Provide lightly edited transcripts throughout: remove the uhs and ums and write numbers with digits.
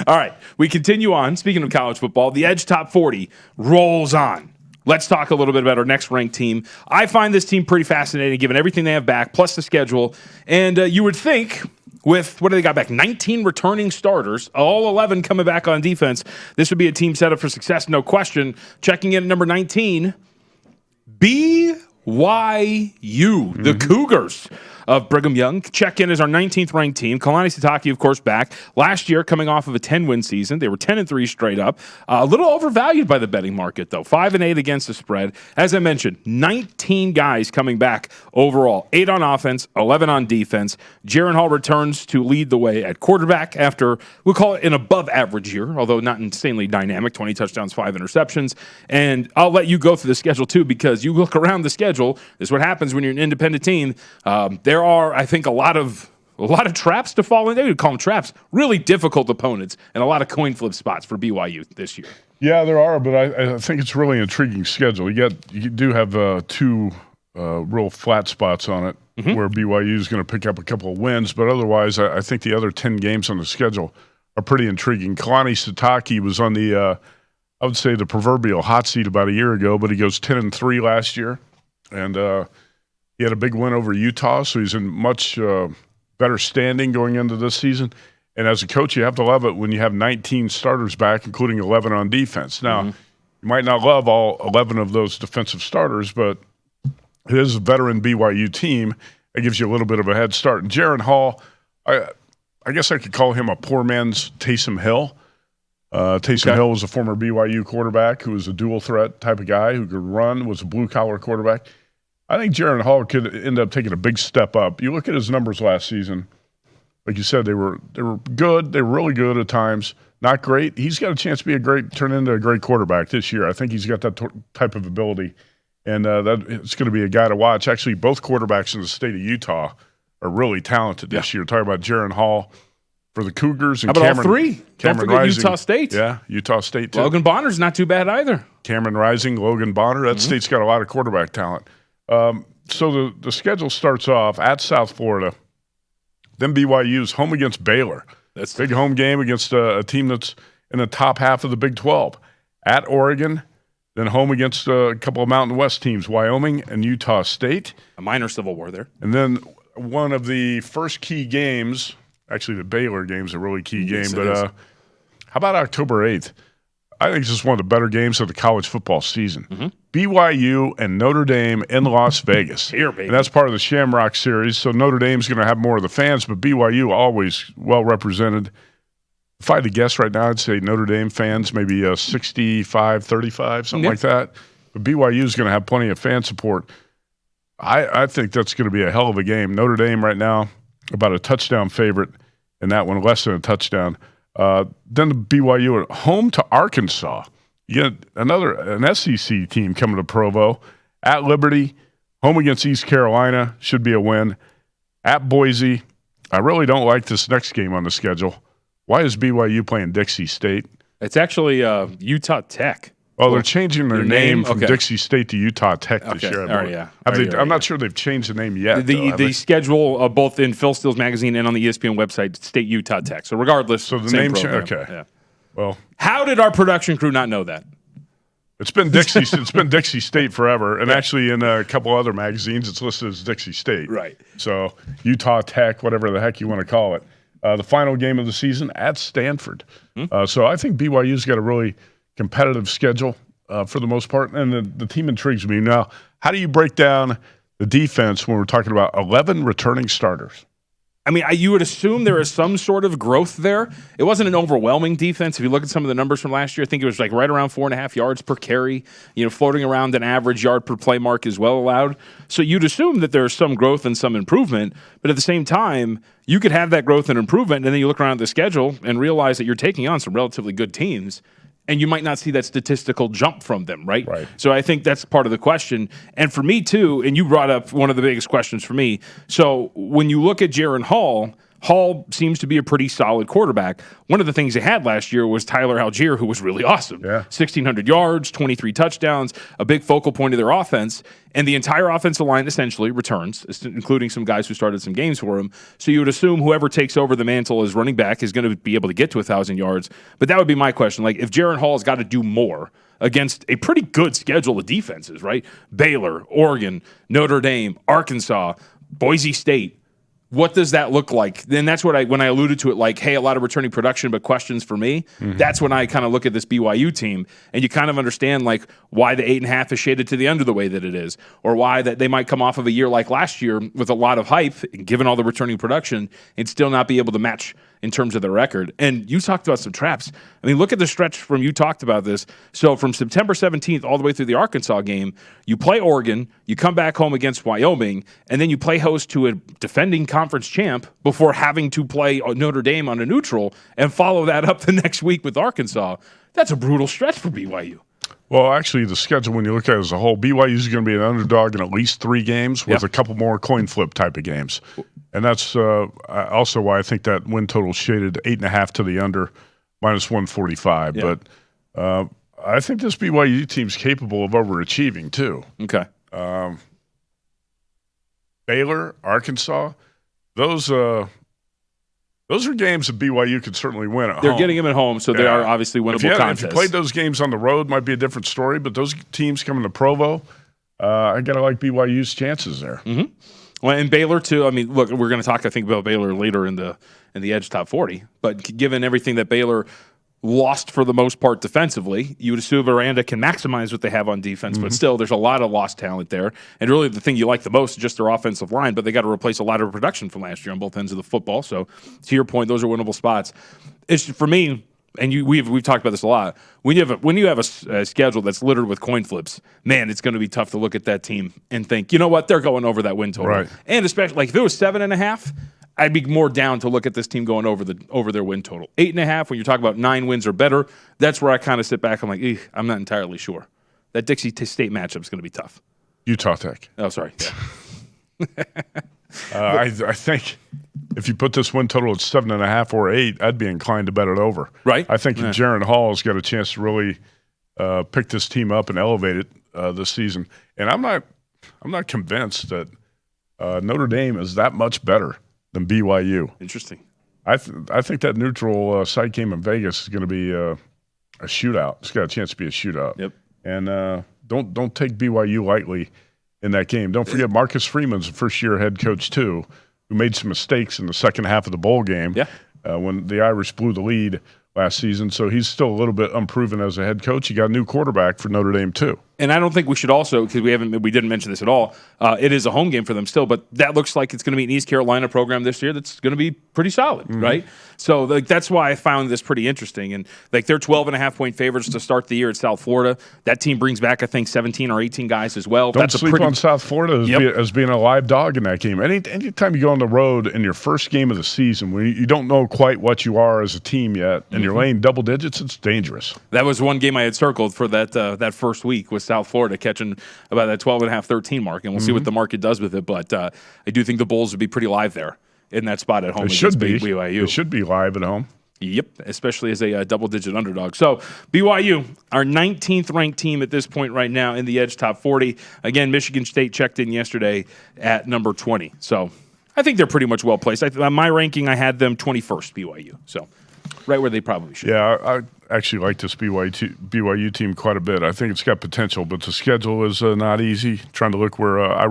All right, we continue on. Speaking of college football, the Edge Top 40 rolls on. Let's talk a little bit about our next ranked team. I find this team pretty fascinating, given everything they have back, plus the schedule. And you would think with, what do they got back? 19 returning starters, all 11 coming back on defense. This would be a team set up for success, no question. Checking in at number 19, BYU, the Cougars of Brigham Young. Check in as our 19th ranked team. Kalani Sitake, of course, back. Last year, coming off of a 10-win season. They were 10-3 straight up. A little overvalued by the betting market, though. 5-8 against the spread. As I mentioned, 19 guys coming back overall. 8 on offense, 11 on defense. Jaron Hall returns to lead the way at quarterback after, we'll call it an above-average year, although not insanely dynamic. 20 touchdowns, 5 interceptions. And I'll let you go through the schedule, too, because you look around the schedule. This is what happens when you're an independent team. There are, I think, a lot of traps to fall in. They would call them traps. Really difficult opponents and a lot of coin flip spots for BYU this year. Yeah, there are, but I think it's really an intriguing schedule. You do have 2 real flat spots on it where BYU is going to pick up a couple of wins, but otherwise, I think the other 10 games on the schedule are pretty intriguing. Kalani Sitake was on the, I would say, the proverbial hot seat about a year ago, but he goes 10-3 last year, and he had a big win over Utah, so he's in much better standing going into this season. And as a coach, you have to love it when you have 19 starters back, including 11 on defense. Now, you might not love all 11 of those defensive starters, but it is a veteran BYU team. It gives you a little bit of a head start. And Jaron Hall, I guess I could call him a poor man's Taysom Hill. Taysom Hill was a former BYU quarterback who was a dual threat type of guy who could run, was a blue-collar quarterback. I think Jaron Hall could end up taking a big step up. You look at his numbers last season. Like you said, they were good. They were really good at times. Not great. He's got a chance to turn into a great quarterback this year. I think he's got that type of ability, and that it's going to be a guy to watch. Actually, both quarterbacks in the state of Utah are really talented this year. Talking about Jaron Hall for the Cougars and How about Cameron, all 3? Don't forget Rising. Utah State. Yeah, Utah State too. Logan Bonner's not too bad either. Cameron Rising, Logan Bonner. That state's got a lot of quarterback talent. So the schedule starts off at South Florida. Then BYU's home against Baylor. That's a big home game against a team that's in the top half of the Big 12. At Oregon, then home against a couple of Mountain West teams, Wyoming and Utah State. A minor civil war there. And then one of the first key games, actually the Baylor game's a really key game, but how about October 8th? I think this is one of the better games of the college football season. BYU and Notre Dame in Las Vegas. Here, baby. And that's part of the Shamrock Series, so Notre Dame's going to have more of the fans, but BYU always well represented. If I had to guess right now, I'd say Notre Dame fans, maybe 65-35, something like that. But BYU's going to have plenty of fan support. I think that's going to be a hell of a game. Notre Dame right now, about a touchdown favorite, and that one less than a touchdown. Then the BYU at home to Arkansas. You get an SEC team coming to Provo. At Liberty, home against East Carolina, should be a win. At Boise, I really don't like this next game on the schedule. Why is BYU playing Dixie State? It's actually Utah Tech. Oh, they're changing their name from Dixie State to Utah Tech this year. I'm not sure they've changed the name yet. The schedule, both in Phil Steele's magazine and on the ESPN website, state Utah Tech. So regardless, so the name change. Okay. Yeah. Well, how did our production crew not know that? It's been Dixie State forever, and actually in a couple other magazines, it's listed as Dixie State. Right. So Utah Tech, whatever the heck you want to call it. The final game of the season at Stanford. So I think BYU's got a really competitive schedule for the most part, and the team intrigues me. Now, how do you break down the defense when we're talking about 11 returning starters? I mean, you would assume there is some sort of growth there. It wasn't an overwhelming defense. If you look at some of the numbers from last year, I think it was like right around 4.5 yards per carry, floating around an average yard per play mark is well allowed. So you'd assume that there's some growth and some improvement, but at the same time, you could have that growth and improvement, and then you look around at the schedule and realize that you're taking on some relatively good teams, and you might not see that statistical jump from them, right? So I think that's part of the question. And for me, too, and you brought up one of the biggest questions for me. So when you look at Jaron Hall, Hall seems to be a pretty solid quarterback. One of the things they had last year was Tyler Algier, who was really awesome. Yeah. 1,600 yards, 23 touchdowns, a big focal point of their offense. And the entire offensive line essentially returns, including some guys who started some games for him. So you would assume whoever takes over the mantle as running back is going to be able to get to 1,000 yards. But that would be my question. Like, if Jaron Hall has got to do more against a pretty good schedule of defenses, right? Baylor, Oregon, Notre Dame, Arkansas, Boise State. What does that look like? Then that's what when I alluded to it, like, hey, a lot of returning production, but questions for me. That's when I kind of look at this BYU team, and you kind of understand like why the 8.5 is shaded to the under the way that it is, or why that they might come off of a year like last year with a lot of hype, given all the returning production, and still not be able to match in terms of the record. And you talked about some traps. I mean, look at the stretch from, you talked about this. So from September 17th all the way through the Arkansas game, you play Oregon, you come back home against Wyoming, and then you play host to a defending conference champ before having to play Notre Dame on a neutral and follow that up the next week with Arkansas. That's a brutal stretch for BYU. Well, actually, the schedule, when you look at it as a whole, BYU is going to be an underdog in at least 3 games with a couple more coin flip type of games. And that's also why I think that win total shaded 8.5 to the under, minus 145. Yeah. But I think this BYU team's capable of overachieving, too. Okay. Baylor, Arkansas, those are games that BYU could certainly win at home. They're getting them at home, so they are obviously winnable contests. If you played those games on the road, might be a different story. But those teams coming to Provo, I got to like BYU's chances there. Mm-hmm. Well, and Baylor too. I mean, look, we're going to talk, I think, about Baylor later in the Edge Top 40. But given everything that Baylor lost for the most part defensively, you would assume Aranda can maximize what they have on defense. But still, there's a lot of lost talent there. And really, the thing you like the most is just their offensive line. But they got to replace a lot of production from last year on both ends of the football. So, to your point, those are winnable spots. It's for me. And we've talked about this a lot. When you have a schedule that's littered with coin flips, man, it's going to be tough to look at that team and think, you know what, they're going over that win total. Right. And especially like if it was 7.5, I'd be more down to look at this team going over their win total. 8.5, when you're talking about 9 wins or better, that's where I kind of sit back. I'm like, I'm not entirely sure. That Dixie State matchup is going to be tough. Utah Tech. Oh, sorry. Yeah. I think if you put this win total at 7.5 or 8, I'd be inclined to bet it over. Right. I think Jaron Hall's got a chance to really pick this team up and elevate it this season. And I'm not convinced that Notre Dame is that much better than BYU. Interesting. I think that neutral site game in Vegas is going to be a shootout. It's got a chance to be a shootout. Yep. And don't take BYU lightly in that game. Don't forget Marcus Freeman's a first-year head coach too, who made some mistakes in the second half of the bowl game when the Irish blew the lead last season. So he's still a little bit unproven as a head coach. He got a new quarterback for Notre Dame too. And I don't think we should also, because we didn't mention this at all, it is a home game for them still, but that looks like it's going to be an East Carolina program this year that's going to be pretty solid, right? So that's why I found this pretty interesting. And like they're 12.5-point favorites to start the year at South Florida. That team brings back, I think, 17 or 18 guys as well. Don't sleep on South Florida as being a live dog in that game. Anytime you go on the road in your first game of the season, when you don't know quite what you are as a team yet, and you're laying double digits, it's dangerous. That was one game I had circled for that first week with South Florida, catching about that 12.5, 13 mark, and we'll see what the market does with it. But I do think the Bulls would be pretty live there in that spot at home. It should be. BYU. It should be live at home. Yep, especially as a double-digit underdog. So BYU, our 19th ranked team at this point right now in the Edge Top 40. Again, Michigan State checked in yesterday at number 20. So I think they're pretty much well placed. On my ranking, I had them 21st BYU. So right where they probably should. Yeah, I actually like this BYU team quite a bit. I think it's got potential, but the schedule is not easy. Trying to look where I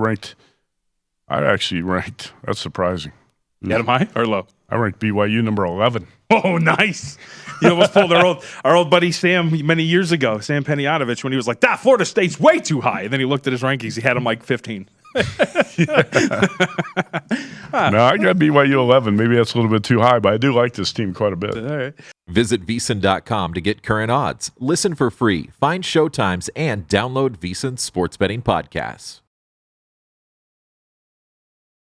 actually ranked. That's surprising. You had them high or low? I ranked BYU number 11. Oh, nice. You almost pulled our old buddy Sam many years ago, Sam Peniotovich, when he was like, Florida State's way too high. And then he looked at his rankings. He had him like 15. No, I got BYU 11. Maybe that's a little bit too high, but I do like this team quite a bit. All right. Visit VSiN.com to get current odds, listen for free, find showtimes, and download VSiN sports betting podcasts.